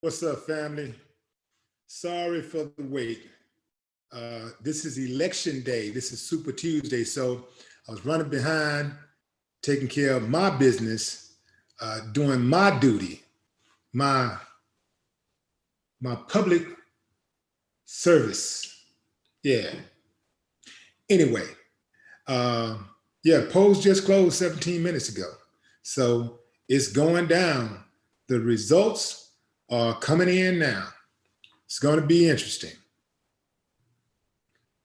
What's up, family? Sorry for the wait. This is election day. This is Super Tuesday. So I was running behind, taking care of my business, doing my duty, my public service. Yeah. Anyway, yeah, polls just closed 17 minutes ago. So it's going down. The results are coming in now. It's going to be interesting.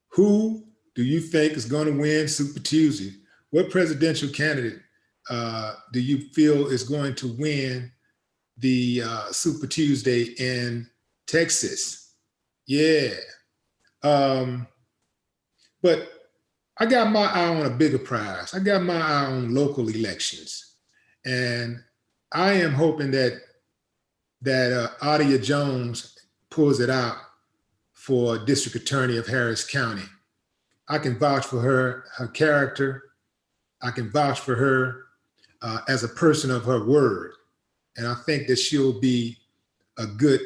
Who do you think is going to win Super Tuesday? What presidential candidate do you feel is going to win the Super Tuesday in Texas? Yeah. But I got my eye on a bigger prize. I got my eye on local elections. And I am hoping that Adia Jones pulls it out for District Attorney of Harris County. I can vouch for her character. I can vouch for her as a person of her word. And I think that she'll be a good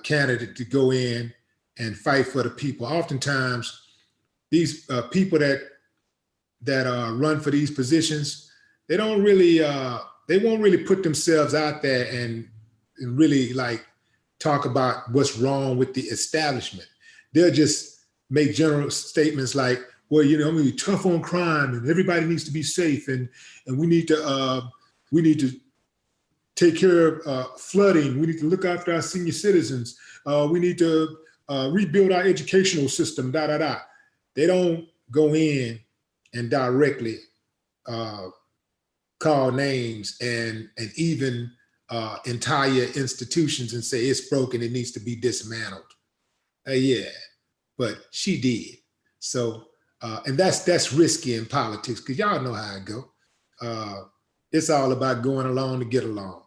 candidate to go in and fight for the people. Oftentimes, these people that run for these positions, they don't really, they won't really put themselves out there and really like talk about what's wrong with the establishment. They'll just make general statements like, well, you know, I'm gonna be tough on crime and everybody needs to be safe and we need to take care of flooding. We need to look after our senior citizens. We need to rebuild our educational system, da, da, da. They don't go in and directly call names and even entire institutions and say it's broken, it needs to be dismantled. Yeah, but she did. So, and that's risky in politics because y'all know how it go. It's all about going along to get along.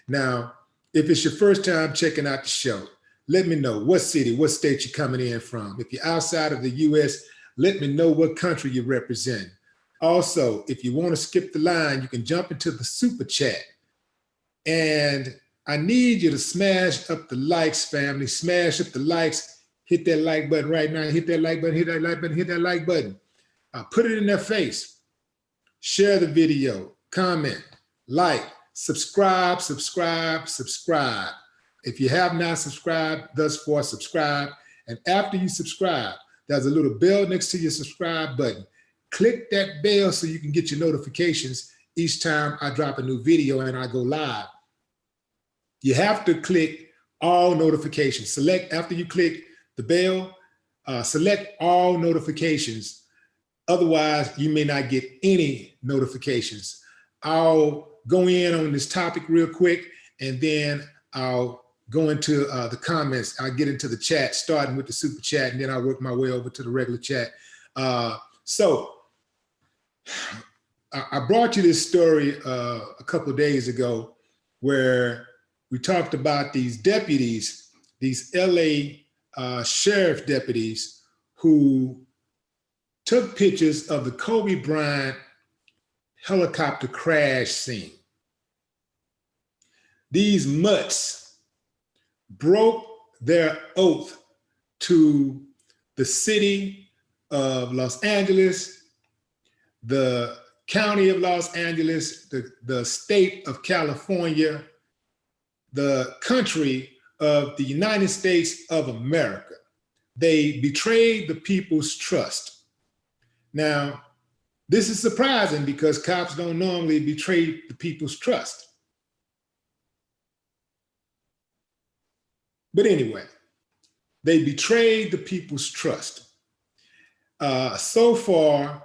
Now, if it's your first time checking out the show, let me know what city, what state you're coming in from. If you're outside of the US, let me know what country you represent. Also, if you want to skip the line, you can jump into the super chat. And I need you to smash up the likes, family. Smash up the likes. Hit that like button right now. Hit that like button, hit that like button, hit that like button. Put it in their face. Share the video, comment, like, subscribe, subscribe, subscribe. If you have not subscribed, thus far, subscribe. And after you subscribe, there's a little bell next to your subscribe button. Click that bell so you can get your notifications each time I drop a new video and I go live. You have to click all notifications. Select, after you click the bell, select all notifications. Otherwise, you may not get any notifications. I'll go in on this topic real quick, and then I'll go into the comments. I'll get into the chat, starting with the super chat, and then I'll work my way over to the regular chat. So I brought you this story a couple of days ago where we talked about these deputies, these LA sheriff deputies who took pictures of the Kobe Bryant helicopter crash scene. These mutts broke their oath to the city of Los Angeles, the county of Los Angeles, the state of California, the country of the United States of America. They betrayed the people's trust. Now, this is surprising because cops don't normally betray the people's trust. But anyway, they betrayed the people's trust. So far,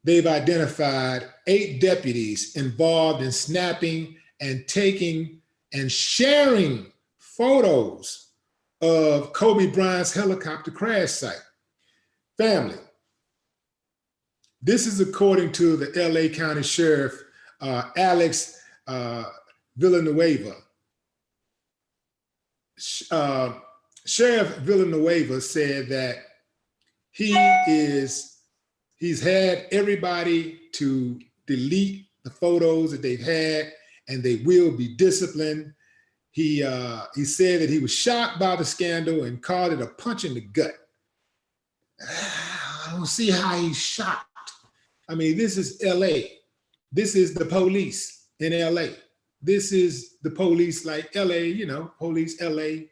they've identified 8 deputies involved in snapping and taking and sharing photos of Kobe Bryant's helicopter crash site. Family, this is according to the LA County Sheriff, Alex Villanueva. Sheriff Villanueva said that he's had everybody to delete the photos that they've had, and they will be disciplined. He said that he was shocked by the scandal and called it a punch in the gut. I don't see how he's shocked. I mean, this is LA. This is the police in LA. This is the police like LA, you know, police LA,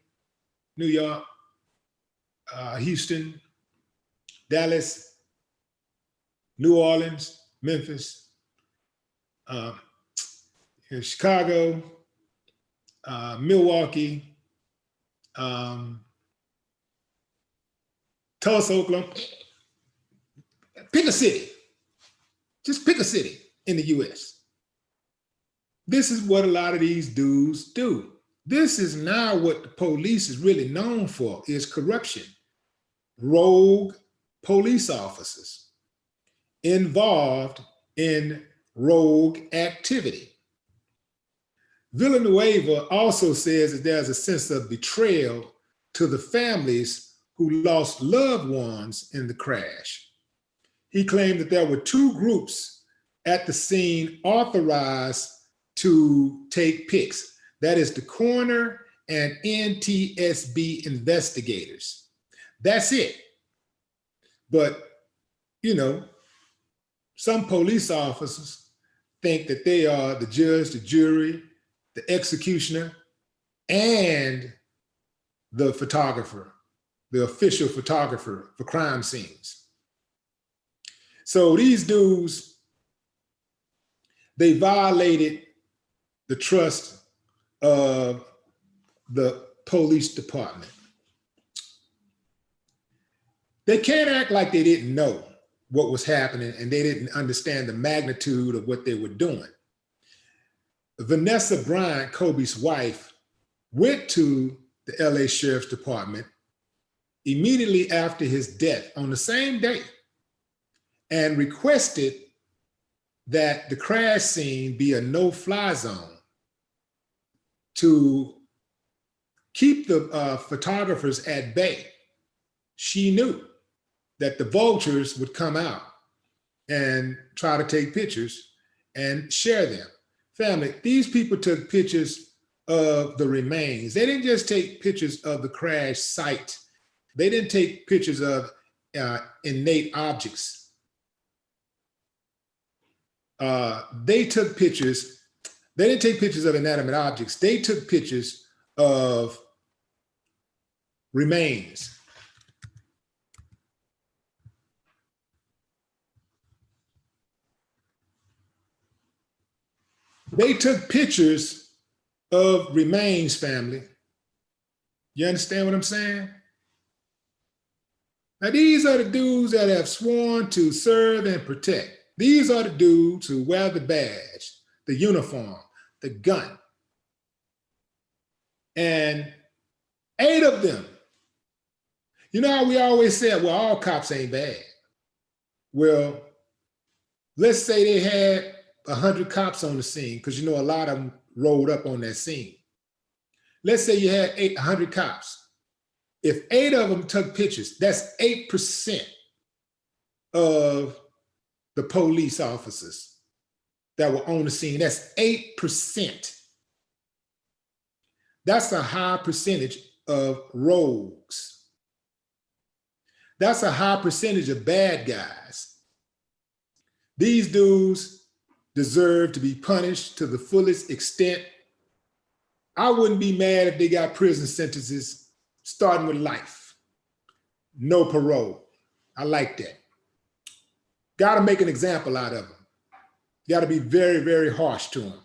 New York, Houston, Dallas, New Orleans, Memphis, Chicago, Milwaukee, Tulsa, Oklahoma. Pick a city. Just pick a city in the US. This is what a lot of these dudes do. This is now what the police is really known for, is corruption. Rogue police officers involved in rogue activity. Villanueva also says that there's a sense of betrayal to the families who lost loved ones in the crash. He claimed that there were two groups at the scene authorized to take PICS. That is the coroner and NTSB investigators. That's it. But, you know, some police officers think that they are the judge, the jury, the executioner, and the photographer, the official photographer for crime scenes. So these dudes, they violated the trust of the police department. They can't act like they didn't know what was happening and they didn't understand the magnitude of what they were doing. Vanessa Bryant, Kobe's wife, went to the LA Sheriff's Department immediately after his death on the same day and requested that the crash scene be a no-fly zone to keep the photographers at bay. She knew that the vultures would come out and try to take pictures and share them. Family, these people took pictures of the remains. They didn't just take pictures of the crash site. They didn't take pictures of innate objects. They took pictures, they didn't take pictures of inanimate objects. They took pictures of remains. They took pictures of remains, family. You understand what I'm saying? Now, these are the dudes that have sworn to serve and protect. These are the dudes who wear the badge, the uniform, the gun. And 8 of them. You know how we always said, well, all cops ain't bad. Well, let's say they had 100 cops on the scene, because you know a lot of them rolled up on that scene. Let's say you had 100 cops. If 8 of them took pictures, that's 8% of the police officers that were on the scene. That's 8%. That's a high percentage of rogues. That's a high percentage of bad guys. These dudes deserve to be punished to the fullest extent. I wouldn't be mad if they got prison sentences starting with life. No parole. I like that. Got to make an example out of them. Got to be very, very harsh to them.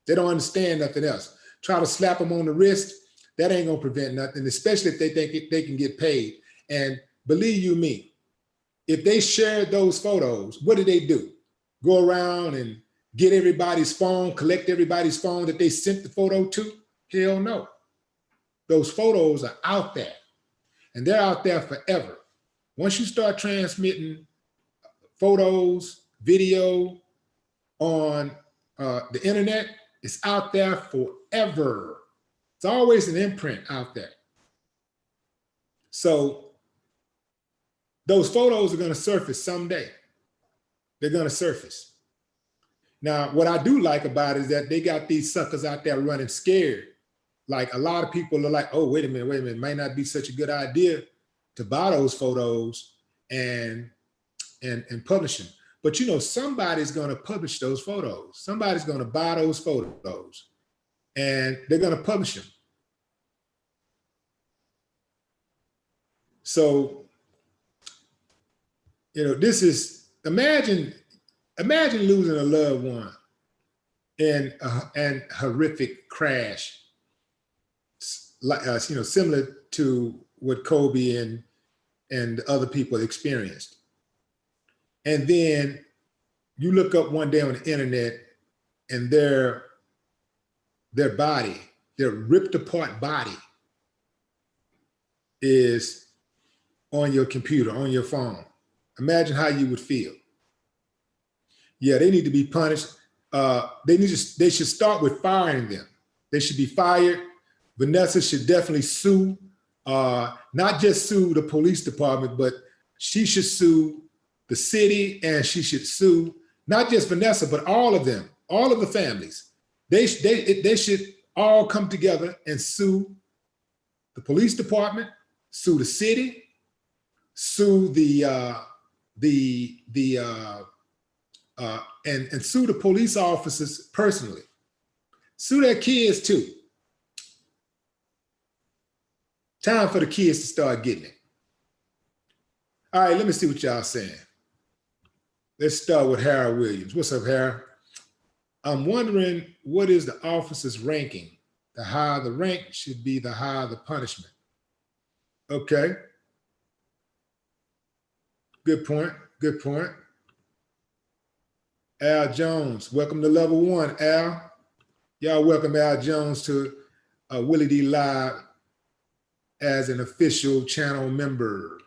They don't understand nothing else. Try to slap them on the wrist, that ain't gonna prevent nothing, especially if they think they can get paid. And believe you me, if they shared those photos, what do they do? Go around and get everybody's phone, collect everybody's phone that they sent the photo to? Hell no. Those photos are out there and they're out there forever. Once you start transmitting photos, video on the internet, it's out there forever. It's always an imprint out there. So those photos are gonna surface someday. They're gonna surface. Now, what I do like about it is that they got these suckers out there running scared like a lot of people are like, oh, wait a minute, it might not be such a good idea to buy those photos and publish them. But you know, somebody's going to publish those photos. Somebody's going to buy those photos and they're going to publish them. So, you know, this is, imagine losing a loved one in an horrific crash, like you know, similar to what Kobe and other people experienced. And then you look up one day on the internet and their body, their ripped apart body is on your computer, on your phone. Imagine how you would feel. Yeah, they need to be punished. They should start with firing them. They should be fired. Vanessa should definitely sue, not just sue the police department, but she should sue the city, and she should sue not just Vanessa, but all of them, all of the families. They should all come together and sue the police department, sue the city, sue and sue the police officers personally. Sue their kids too. Time for the kids to start getting it. All right, let me see what y'all saying. Let's start with Harold Williams. What's up, Harold? I'm wondering, what is the officer's ranking? The higher the rank should be the higher the punishment. Okay. Good point, good point. Al Jones, welcome to level 1, Al. Y'all welcome Al Jones to Willie D Live as an official channel member.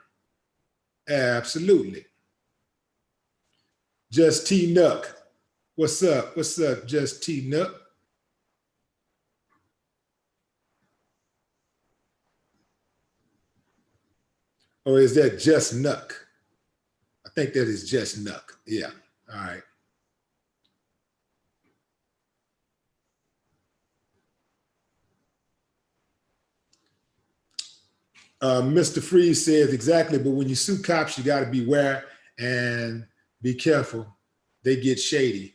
Absolutely. Just T Nuck. What's up? What's up, Just T Nuck? Or is that Just Nuck? I think that is Just Nuck. Yeah. All right. Mr. Freeze says exactly, but when you sue cops, you got to beware and be careful. They get shady.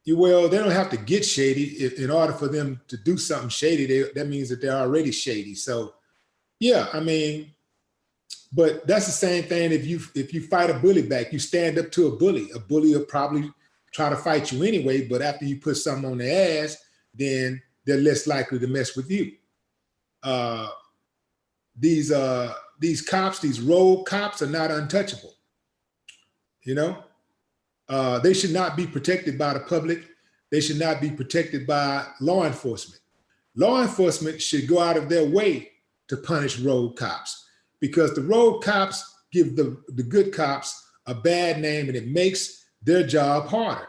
Well, they don't have to get shady. In order for them to do something shady, that means that they're already shady. So, yeah, I mean, but that's the same thing. If you fight a bully back, you stand up to a bully will probably try to fight you anyway. But after you put something on their ass, then they're less likely to mess with you. These cops, these rogue cops, are not untouchable. You know, they should not be protected by the public. They should not be protected by law enforcement. Law enforcement should go out of their way to punish rogue cops, because the rogue cops give the good cops a bad name, and it makes their job harder.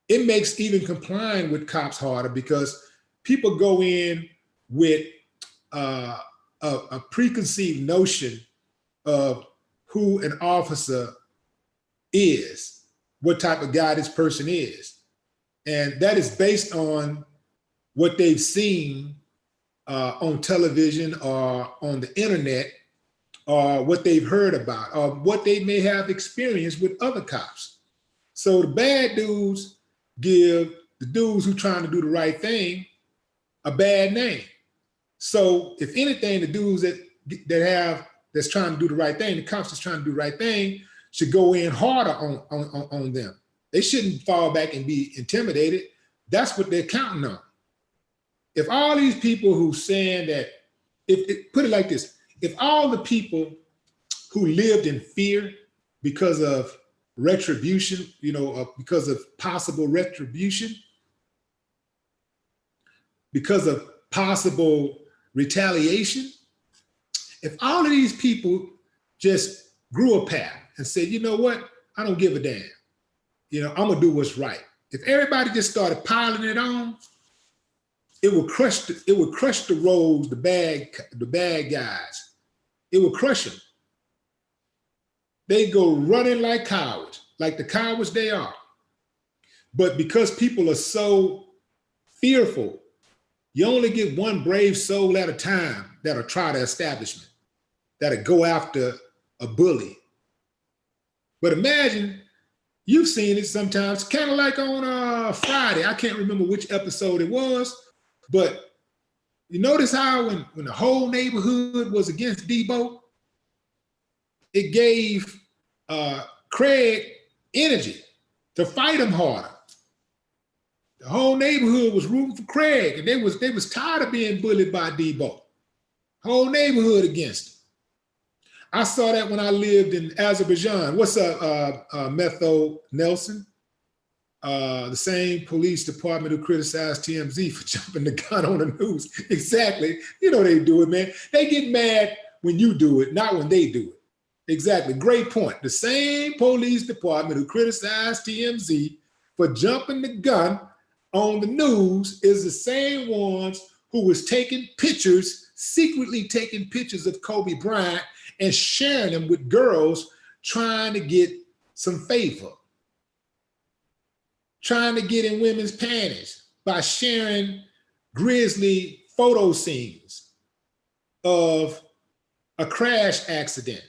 It makes even complying with cops harder, because people go in with a preconceived notion of who an officer is, what type of guy this person is. And that is based on what they've seen on television or on the internet, or what they've heard about, or what they may have experienced with other cops. So the bad dudes give the dudes who are trying to do the right thing a bad name. So if anything, the dudes that's trying to do the right thing, the cops that's trying to do the right thing, should go in harder on them. They shouldn't fall back and be intimidated. That's what they're counting on. If all these people who saying that, put it like this, if all the people who lived in fear because of retribution, you know, because of possible retribution, because of possible retaliation, if all of these people just grew a pair and said, you know what, I don't give a damn, you know, I'm gonna do what's right. If everybody just started piling it on, it would crush the rogues, the bad guys. It would crush them. They go running like cowards, like the cowards they are. But because people are so fearful You only get one brave soul at a time that'll try the establishment, that'll go after a bully. But imagine, you've seen it sometimes, kind of like on Friday. I can't remember which episode it was, but you notice how when the whole neighborhood was against Debo, it gave Craig energy to fight him harder. The whole neighborhood was rooting for Craig, and they was tired of being bullied by Debo. Whole neighborhood against him. I saw that when I lived in Azerbaijan. What's up, Metho Nelson? The same police department who criticized TMZ for jumping the gun on the news. Exactly. You know they do it, man. They get mad when you do it, not when they do it. Exactly. Great point. The same police department who criticized TMZ for jumping the gun on the news is the same ones who was taking pictures, secretly taking pictures of Kobe Bryant and sharing them with girls trying to get some favor, trying to get in women's panties by sharing grisly photo scenes of a crash accident.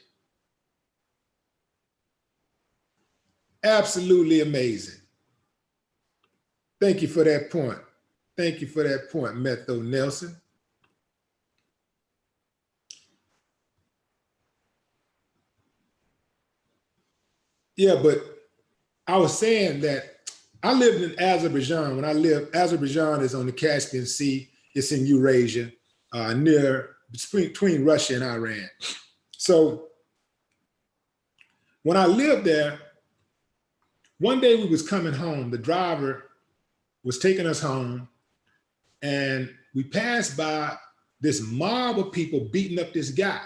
Absolutely amazing. Thank you for that point. Thank you for that point, Metho Nelson. Yeah, but I was saying that I lived in Azerbaijan. When I lived, Azerbaijan is on the Caspian Sea. It's in Eurasia, between Russia and Iran. So when I lived there, one day we was coming home. The driver was taking us home, and we passed by this mob of people beating up this guy.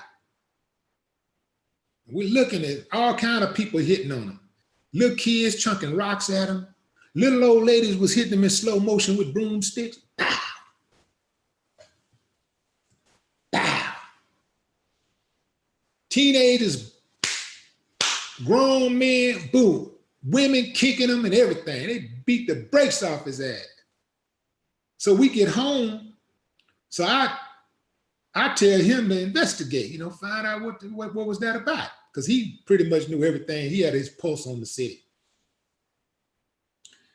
We're looking at all kind of people hitting on him. Little kids chunking rocks at him. Little old ladies was hitting him in slow motion with broomsticks. Pow! Pow! Teenagers, grown men, boom. Women kicking him and everything. They beat the brakes off his ass. So we get home. So I tell him to investigate, find out what was that about. Because he pretty much knew everything. He had his pulse on the city.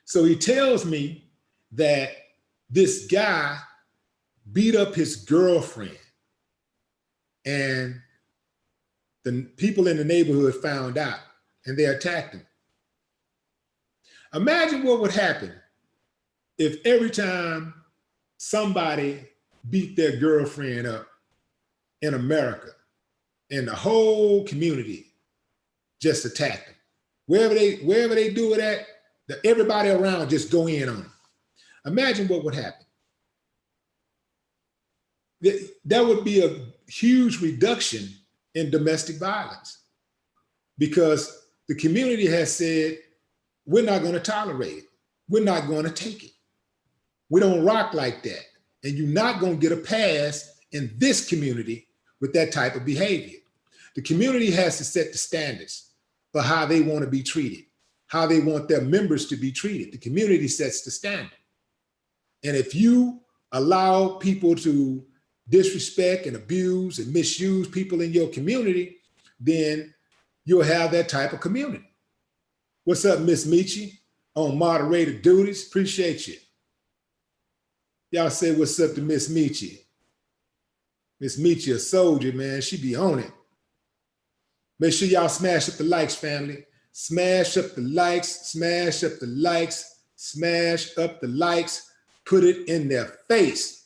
So he tells me that this guy beat up his girlfriend, and the people in the neighborhood found out and they attacked him. Imagine what would happen if every time somebody beat their girlfriend up in America and the whole community just attacked them. Wherever they do it at, everybody around just go in on them. Imagine what would happen. That would be a huge reduction in domestic violence, because the community has said, we're not going to tolerate it. We're not going to take it. We don't rock like that. And you're not going to get a pass in this community with that type of behavior. The community has to set the standards for how they want to be treated, how they want their members to be treated. The community sets the standard. And if you allow people to disrespect and abuse and misuse people in your community, then you'll have that type of community. What's up, Miss Michi, on moderator duties? Appreciate you. Y'all say what's up to Miss Michi. Miss Michi, a soldier, man. She be on it. Make sure y'all smash up the likes, family. Smash up the likes, smash up the likes, smash up the likes. Put it in their face.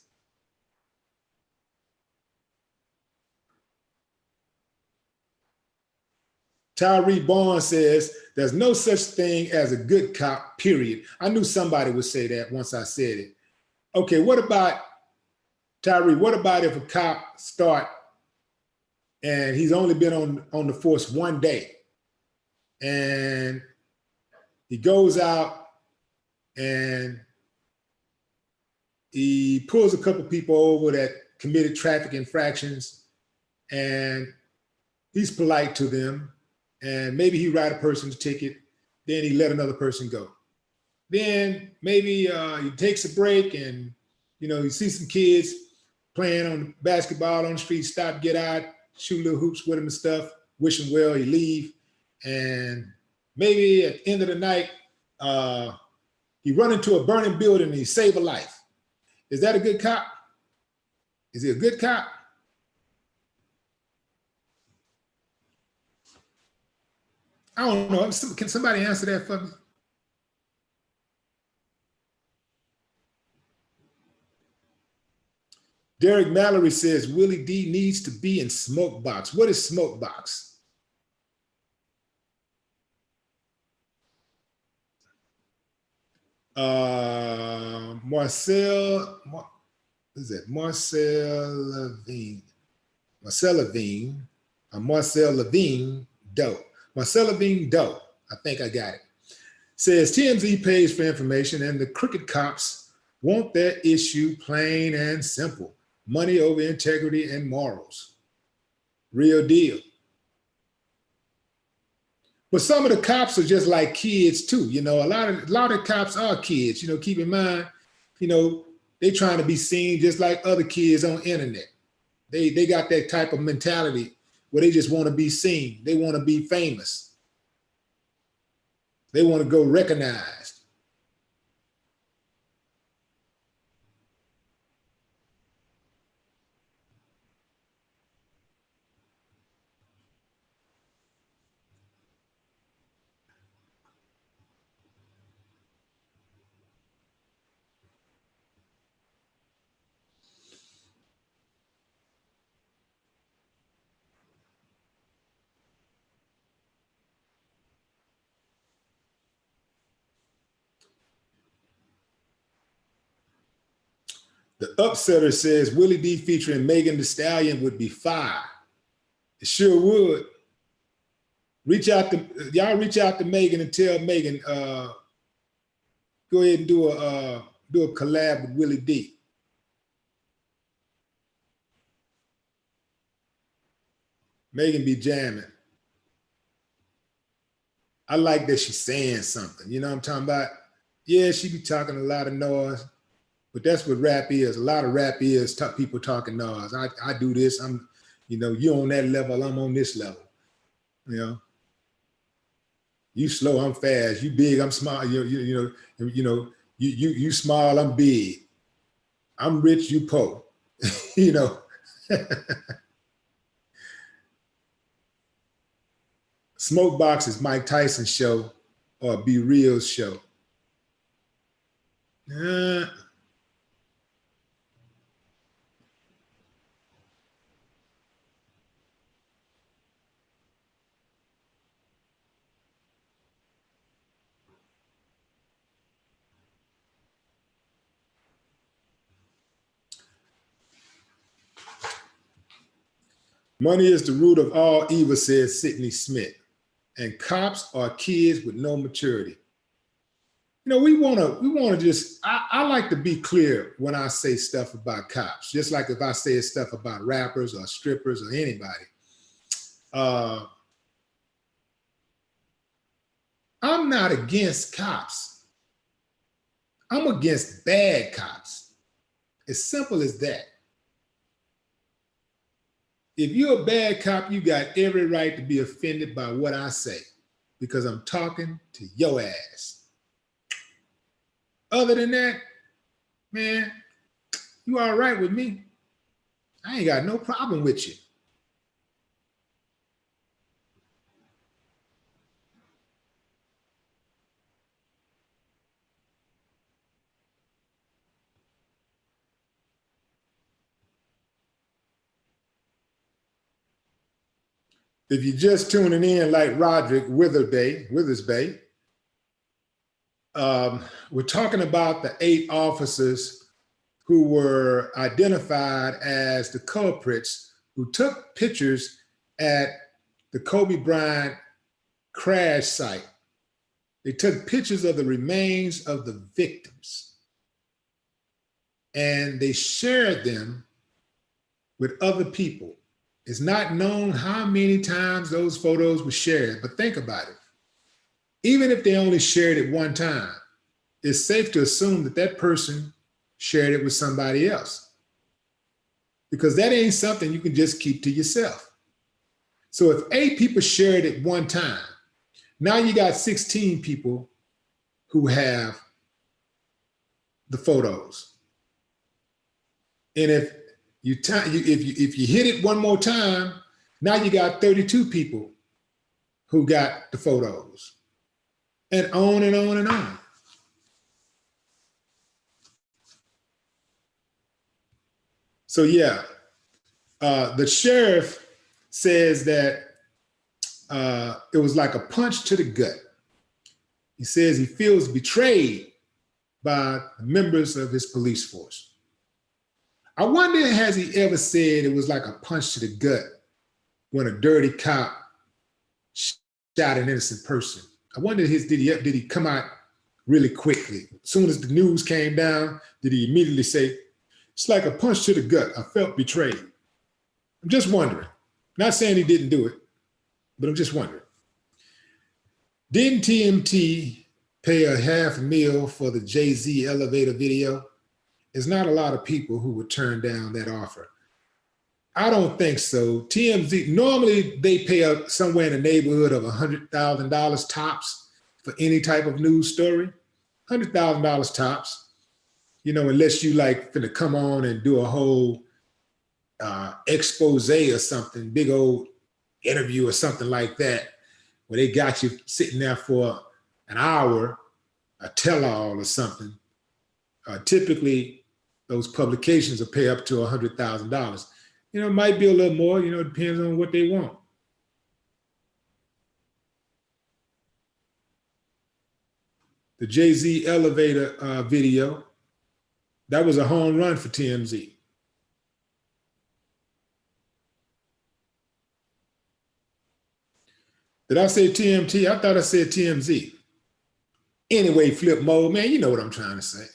Tyree Barnes says, there's no such thing as a good cop, period. I knew somebody would say that once I said it. Okay, what about, Tyree, what about if a cop start and he's only been on the force one day, and he goes out and he pulls a couple people over that committed traffic infractions, and he's polite to them, and maybe he write a person's ticket, then he let another person go. Then maybe he takes a break and You know, you see some kids playing on basketball on the street, stop, get out, shoot little hoops with them and stuff, wish them well, you leave. And maybe at the end of the night, he run into a burning building and he save a life. Is that a good cop? Is he a good cop? I don't know. Can somebody answer that for me? Derek Mallory says Willie D needs to be in smoke box. What is smoke box? Marcel Levine Doe. Marcel Levine Doe, I think I got it. Says TMZ pays for information and the crooked cops want their issue plain and simple. Money over integrity and morals. Real deal. But some of the cops are just like kids too. You know, a lot of cops are kids. You know, keep in mind, you know, they trying to be seen just like other kids on the internet. They got that type of mentality where they just want to be seen. They want to be famous. They want to go recognized. The upsetter says Willie D featuring Megan Thee Stallion would be fire. It sure would. Y'all reach out to Megan and tell Megan, go ahead and do a collab with Willie D. Megan be jamming. I like that she's saying something. You know what I'm talking about? Yeah, she be talking a lot of noise. But that's what rap is. A lot of rap is people talking noise. I do this. I'm, you know, you on that level. I'm on this level. You know, you slow. I'm fast. You big. I'm small. You small. I'm big. I'm rich. You poor. You know. Smoke Box is Mike Tyson's show or Be Real's show. Money is the root of all evil, says Sidney Smith. And cops are kids with no maturity. You know, we wanna just, I like to be clear when I say stuff about cops, just like if I say stuff about rappers or strippers or anybody. I'm not against cops. I'm against bad cops. As simple as that. If you're a bad cop, you got every right to be offended by what I say because I'm talking to your ass. Other than that, man, you all right with me. I ain't got no problem with you. If you're just tuning in like Roderick Withersbay, we're talking about the 8 officers who were identified as the culprits who took pictures at the Kobe Bryant crash site. They took pictures of the remains of the victims and they shared them with other people. It's not known how many times those photos were shared, but think about it. Even if they only shared it one time, it's safe to assume that that person shared it with somebody else. Because that ain't something you can just keep to yourself. So if 8 people shared it one time, now you got 16 people who have the photos. And if you hit it one more time, now you got 32 people who got the photos. And on and on and on. So yeah, the sheriff says that it was like a punch to the gut. He says he feels betrayed by members of his police force. I wonder, has he ever said it was like a punch to the gut when a dirty cop shot an innocent person? I wonder, did he come out really quickly? As soon as the news came down, did he immediately say, it's like a punch to the gut, I felt betrayed? I'm just wondering. Not saying he didn't do it, but I'm just wondering. Didn't TMT pay a $500,000 for the Jay-Z elevator video? There's not a lot of people who would turn down that offer. I don't think so. TMZ, normally they pay up somewhere in the neighborhood of $100,000 tops for any type of news story. $100,000 tops. You know, unless you like finna come on and do a whole expose or something, big old interview or something like that, where they got you sitting there for an hour, a tell-all or something. Typically, those publications will pay up to $100,000. You know, it might be a little more, you know, it depends on what they want. The Jay-Z elevator video, that was a home run for TMZ. Did I say TMT? I thought I said TMZ. Anyway, flip mode, man, you know what I'm trying to say.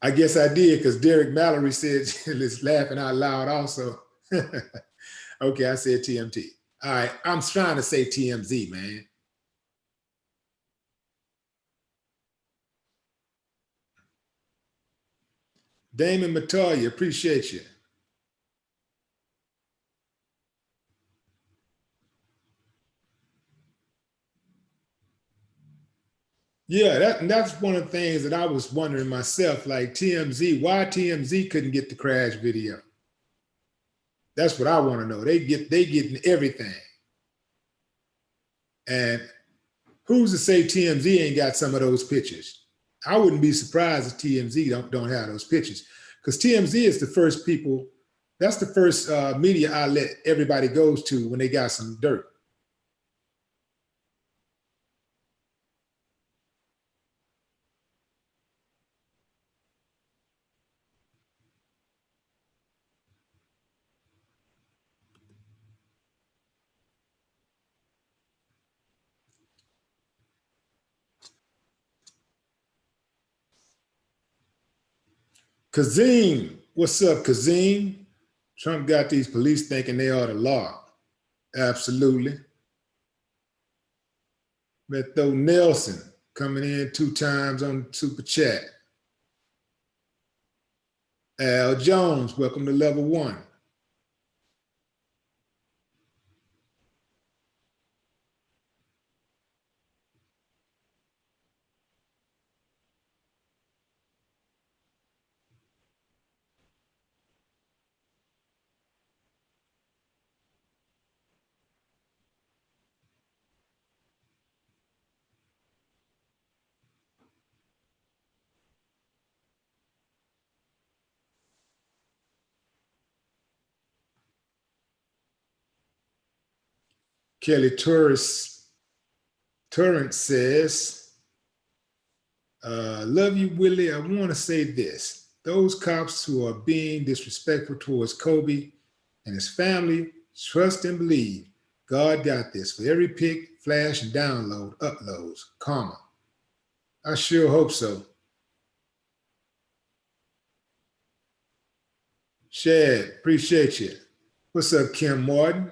I guess I did, because Derek Mallory said, it's laughing out loud also. Okay, I said TMT. All right, I'm trying to say TMZ, man. Damon Matoya, appreciate you. Yeah, that's one of the things that I was wondering myself, like TMZ, why TMZ couldn't get the crash video? That's what I want to know. They getting everything. And who's to say TMZ ain't got some of those pictures? I wouldn't be surprised if TMZ don't have those pictures, because TMZ is the first people, that's the first media outlet everybody goes to when they got some dirt. Kazim, what's up, Kazim? Trump got these police thinking they are the law. Absolutely. Beto Nelson coming in 2 times on Super Chat. Al Jones, welcome to level 1. Kelly Torrance says, love you, Willie. I want to say this. Those cops who are being disrespectful towards Kobe and his family, trust and believe God got this. For every pic, flash, and download, uploads, karma. I sure hope so. Shad, appreciate you. What's up, Kim Martin?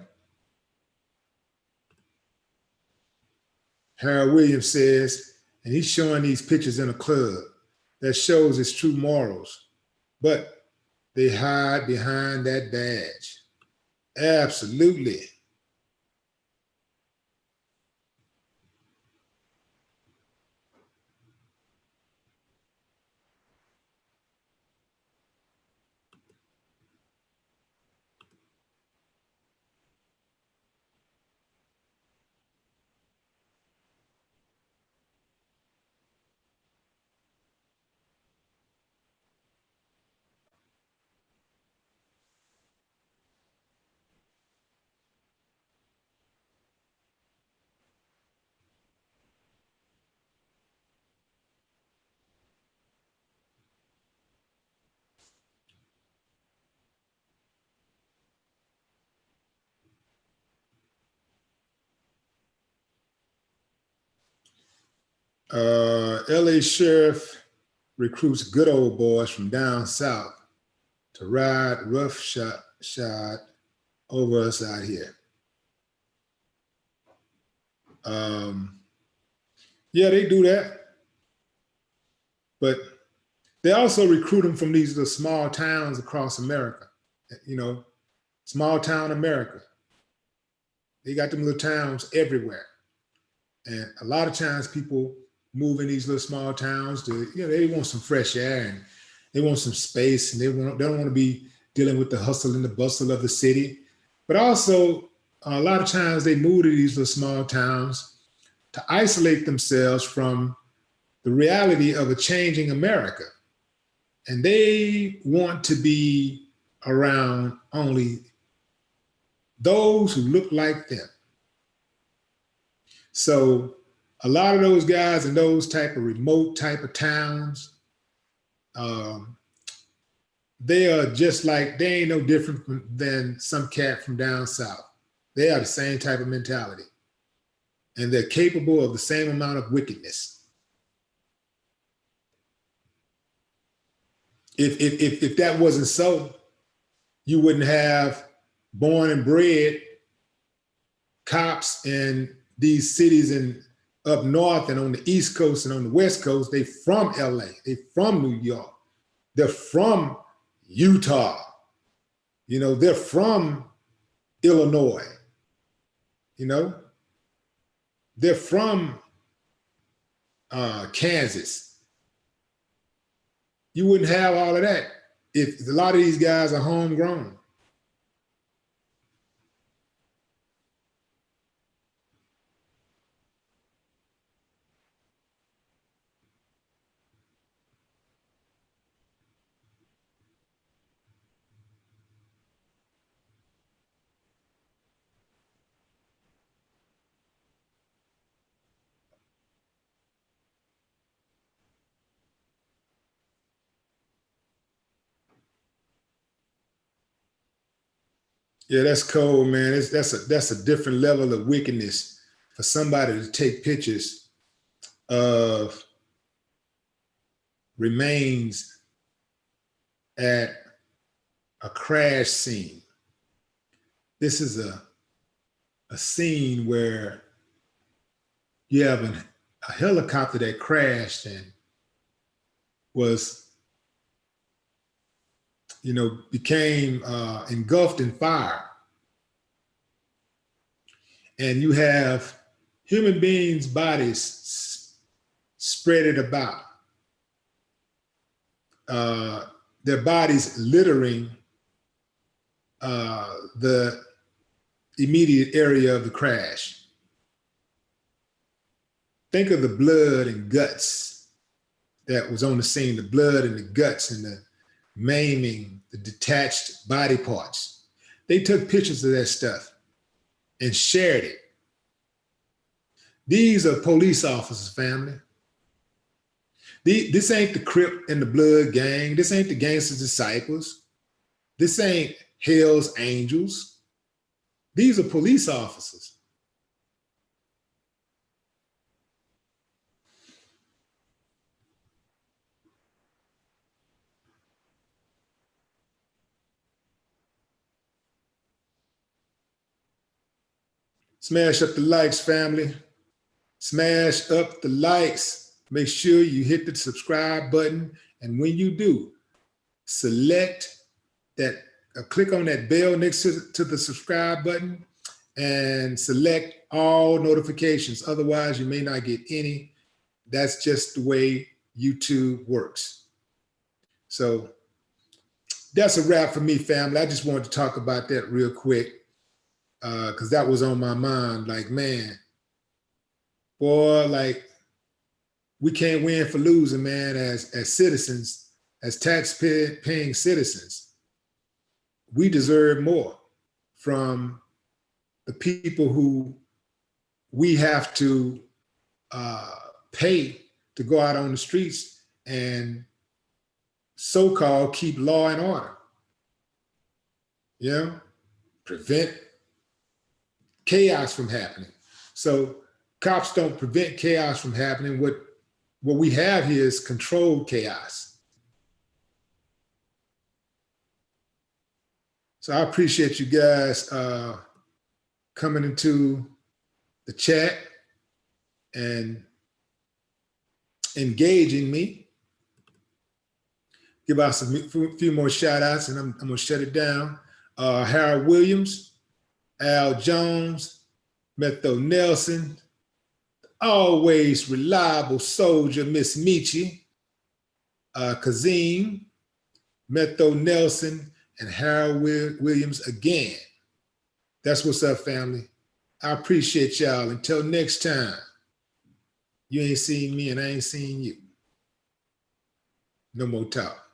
Harold Williams says, and he's showing these pictures in a club that shows his true morals, but they hide behind that badge. Absolutely. LA sheriff recruits good old boys from down south to ride roughshod over us out here. Yeah, they do that. But they also recruit them from these little small towns across America. You know, small town America. They got them little towns everywhere. And a lot of times people move in these little small towns to, you know, they want some fresh air and they want some space, and they don't want to be dealing with the hustle and the bustle of the city. But also, a lot of times they move to these little small towns to isolate themselves from the reality of a changing America. And they want to be around only those who look like them. So a lot of those guys in those type of remote type of towns, they are just like, they ain't no different than some cat from down south. They are the same type of mentality. And they're capable of the same amount of wickedness. If that wasn't so, you wouldn't have born and bred cops in these cities in up north and on the East Coast and on the West Coast. They from LA, they from New York, they're from Utah, you know, they're from Illinois, you know, they're from Kansas. You wouldn't have all of that if a lot of these guys are homegrown. Yeah, that's cold, man. That's a different level of wickedness for somebody to take pictures of remains at a crash scene. This is a scene where you have a helicopter that crashed and was, you know, became engulfed in fire. And you have human beings' bodies spread it about. Their bodies littering the immediate area of the crash. Think of the blood and guts that was on the scene, the blood and the guts and the maiming, the detached body parts. They took pictures of that stuff and shared it. These are police officers, family. This ain't the Crip and the Blood gang. This ain't the Gangster Disciples. This ain't Hell's Angels. These are police officers. Smash up the likes, family. Smash up the likes. make sure you hit the subscribe button. And when you do, select that, click on that bell next to the subscribe button and select all notifications. Otherwise, you may not get any. That's just the way YouTube works. So that's a wrap for me, family. I just wanted to talk about that real quick because that was on my mind. Like, man, boy, like, we can't win for losing, man, as citizens, as tax-paying citizens. We deserve more from the people who we have to pay to go out on the streets and so-called keep law and order. You know, prevent chaos from happening. So cops don't prevent chaos from happening. What we have here is controlled chaos. So I appreciate you guys coming into the chat and engaging me. Give out a few more shout outs and I'm gonna shut it down. Harold Williams, Al Jones, Metho Nelson, always reliable soldier, Miss Michi, Kazim, Metho Nelson, and Harold Williams again. That's what's up, family. I appreciate y'all. Until next time, you ain't seen me and I ain't seen you. No more talk.